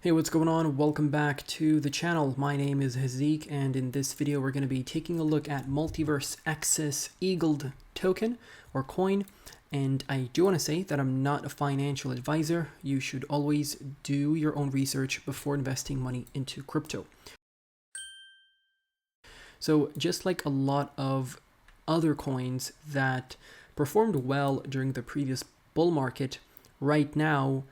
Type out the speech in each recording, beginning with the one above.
Hey, what's going on? Welcome back to the channel. My name is Hazeeq, and in this video we're going to be taking a look at Multiversx's Egld token or coin. And I do want to say that I'm not a financial advisor. You should always do your own research before investing money into crypto. So just like a lot of other coins that performed well during the previous bull market, right now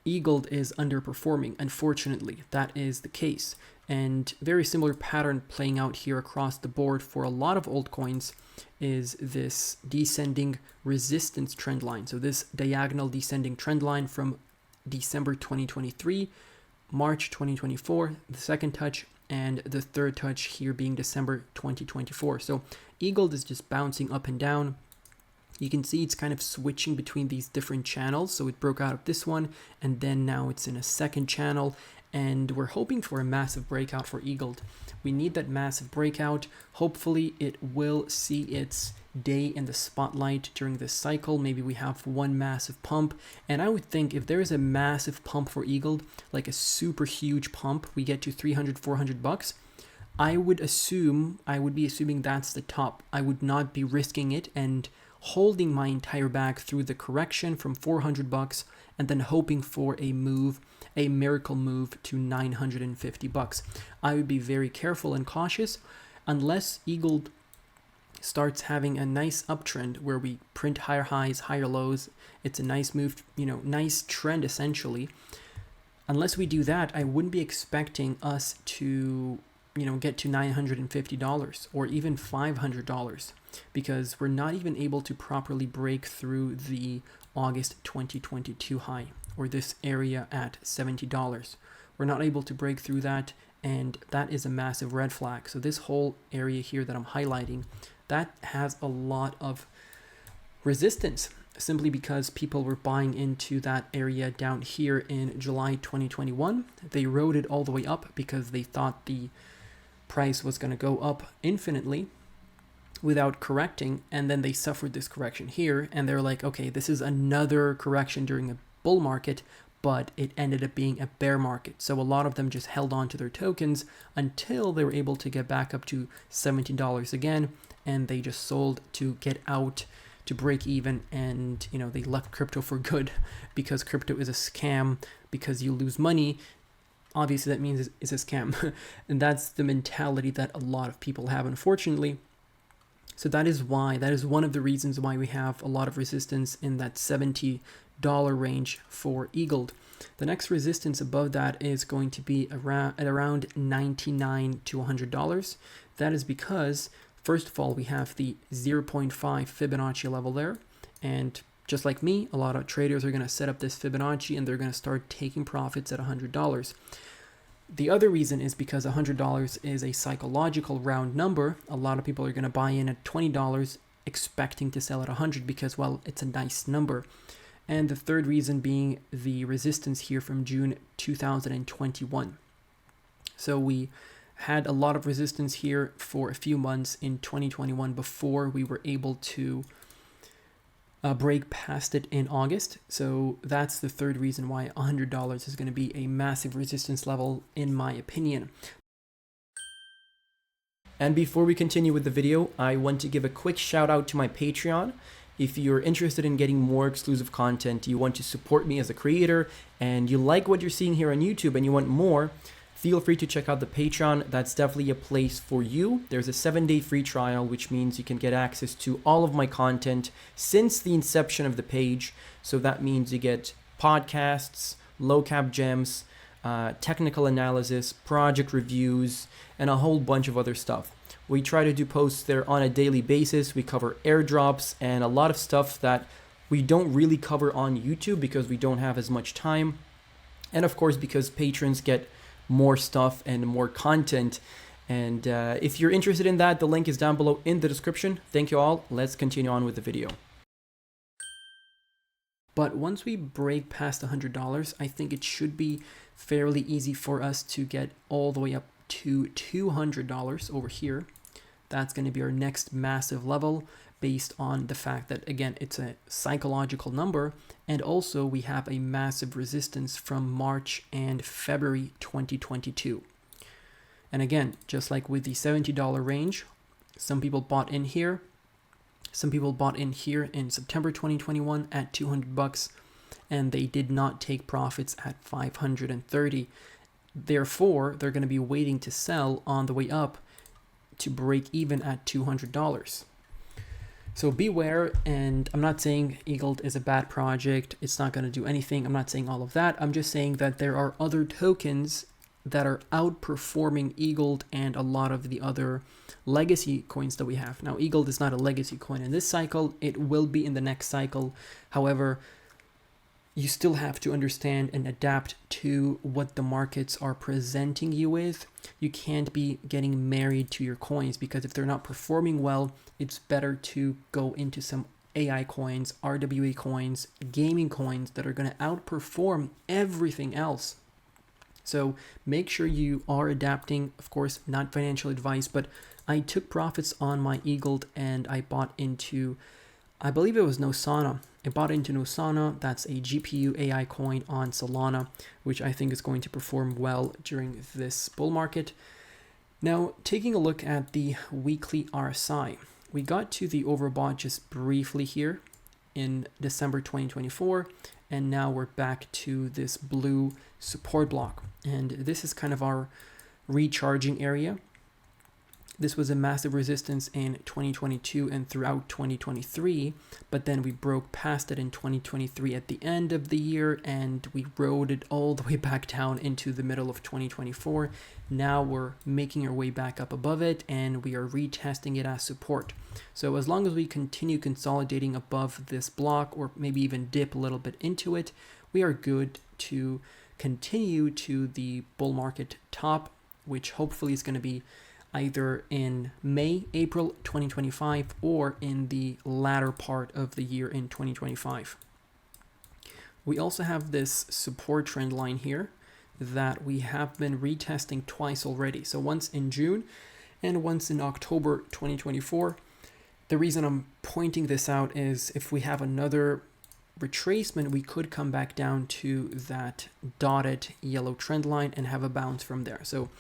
Egld is underperforming. Unfortunately, that is the case. And very similar pattern playing out here across the board for a lot of altcoins is this descending resistance trend line. So this diagonal descending trend line from December 2023, March 2024, the second touch, and the third touch here being December 2024. So Egld is just bouncing up and down. You can see it's kind of switching between these different channels. So it broke out of this one, and then now it's in a second channel, and we're hoping for a massive breakout for Egld. We need that massive breakout. Hopefully it will see its day in the spotlight during this cycle. Maybe we have one massive pump, and I would think if there is a massive pump for Egld, like a super huge pump, we get to 300, 400 bucks. I would be assuming that's the top. I would not be risking it and holding my entire bag through the correction from 400 bucks and then hoping for a move, a miracle move to 950 bucks. I would be very careful and cautious unless Egld starts having a nice uptrend where we print higher highs, higher lows. It's a nice move, nice trend essentially. Unless we do that, I wouldn't be expecting us to get to $950 or even $500 because we're not even able to properly break through the August 2022 high or this area at $70. We're not able to break through that, and that is a massive red flag. So this whole area here that I'm highlighting, that has a lot of resistance simply because people were buying into that area down here in July 2021. They rode it all the way up because they thought the price was going to go up infinitely without correcting, and then they suffered this correction here, and they're like, okay, this is another correction during a bull market, but it ended up being a bear market. So a lot of them just held on to their tokens until they were able to get back up to $17 again, and they just sold to get out to break even, and they left crypto for good because crypto is a scam. Because you lose money, obviously that means it's a scam. And that's the mentality that a lot of people have, unfortunately. So that is one of the reasons why we have a lot of resistance in that $70 range for Egld. The next resistance above that is going to be around $99 to $100. That is because, first of all, we have the 0.5 Fibonacci level there, and just like me, a lot of traders are going to set up this Fibonacci and they're going to start taking profits at $100. The other reason is because $100 is a psychological round number. A lot of people are going to buy in at $20 expecting to sell at $100 because, well, it's a nice number. And the third reason being the resistance here from June 2021. So we had a lot of resistance here for a few months in 2021 before we were able to break past it in August. So that's the third reason why $100 is going to be a massive resistance level, in my opinion. And before we continue with the video, I want to give a quick shout out to my Patreon. If you're interested in getting more exclusive content, you want to support me as a creator, and you like what you're seeing here on YouTube and you want more, feel free to check out the Patreon. That's definitely a place for you. There's a 7-day free trial, which means you can get access to all of my content since the inception of the page. So that means you get podcasts, low cap gems, technical analysis, project reviews, and a whole bunch of other stuff. We try to do posts there on a daily basis. We cover airdrops and a lot of stuff that we don't really cover on YouTube because we don't have as much time. And of course, because patrons get more stuff and more content. And if you're interested in that, the link is down below in the description. Thank you all. Let's continue on with the video. But once we break past $100, I think it should be fairly easy for us to get all the way up to $200 over here. That's going to be our next massive level. based on the fact that, again, it's a psychological number, and also we have a massive resistance from March and February 2022. And again, just like with the $70 range, some people bought in here. Some people bought in here in September 2021 at $200, and they did not take profits at 530. Therefore, they're going to be waiting to sell on the way up to break even at $200. So beware, and I'm not saying Egld is a bad project. It's not going to do anything. I'm not saying all of that. I'm just saying that there are other tokens that are outperforming Egld and a lot of the other legacy coins that we have. Now, Egld is not a legacy coin in this cycle. It will be in the next cycle. However, you still have to understand and adapt to what the markets are presenting you with. You can't be getting married to your coins, because if they're not performing well, it's better to go into some AI coins, RWA coins, gaming coins that are going to outperform everything else. So make sure you are adapting. Of course, not financial advice, but I took profits on my Egld and I bought into, I believe it was Nosana. I bought into Nosana. That's a GPU AI coin on Solana, which I think is going to perform well during this bull market. Now, taking a look at the weekly RSI, we got to the overbought just briefly here in December 2024, and now we're back to this blue support block, and this is kind of our recharging area. This was a massive resistance in 2022 and throughout 2023, but then we broke past it in 2023 at the end of the year, and we rode it all the way back down into the middle of 2024. Now we're making our way back up above it, and we are retesting it as support. So as long as we continue consolidating above this block, or maybe even dip a little bit into it, we are good to continue to the bull market top, which hopefully is going to be either in May, April 2025, or in the latter part of the year in 2025. We also have this support trend line here that we have been retesting twice already. So once in June and once in October 2024. The reason I'm pointing this out is if we have another retracement, we could come back down to that dotted yellow trend line and have a bounce from there. So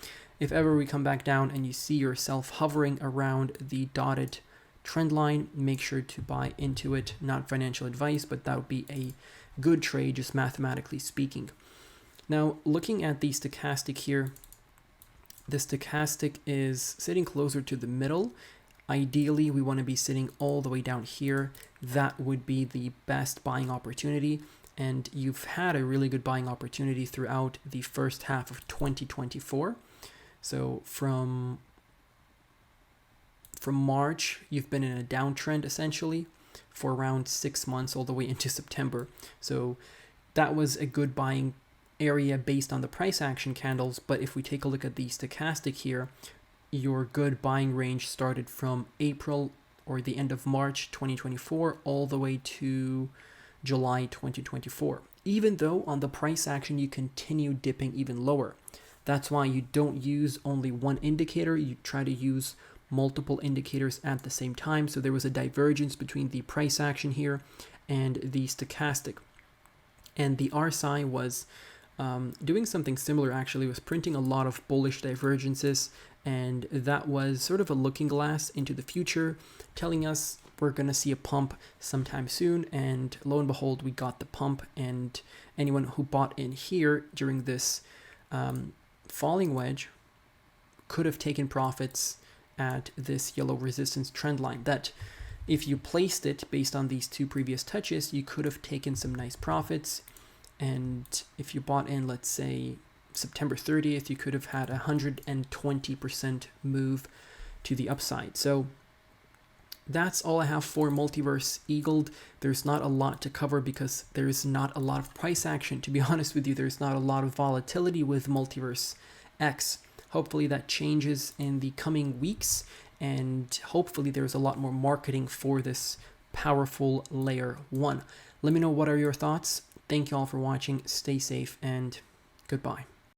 if ever we come back down and you see yourself hovering around the dotted trend line, make sure to buy into it. Not financial advice, but that would be a good trade, just mathematically speaking. Now, looking at the stochastic here, the stochastic is sitting closer to the middle. Ideally, we want to be sitting all the way down here. That would be the best buying opportunity. And you've had a really good buying opportunity throughout the first half of 2024. So from March, you've been in a downtrend essentially for around 6 months all the way into September. So that was a good buying area based on the price action candles. But if we take a look at the stochastic here, your good buying range started from April or the end of March 2024 all the way to July 2024. Even though on the price action you continue dipping even lower. That's why you don't use only one indicator. You try to use multiple indicators at the same time. So there was a divergence between the price action here and the stochastic. And the RSI was doing something similar actually. It was printing a lot of bullish divergences. And that was sort of a looking glass into the future, telling us we're going to see a pump sometime soon. And lo and behold, we got the pump. And anyone who bought in here during this falling wedge could have taken profits at this yellow resistance trend line that if you placed it based on these two previous touches, you could have taken some nice profits. And if you bought in, let's say September 30th, you could have had 120% move to the upside. So that's all I have for Multiverse Egld. There's not a lot to cover because there's not a lot of price action. To be honest with you, there's not a lot of volatility with Multiversx. Hopefully that changes in the coming weeks, and hopefully there's a lot more marketing for this powerful layer 1. Let me know what are your thoughts. Thank you all for watching. Stay safe and goodbye.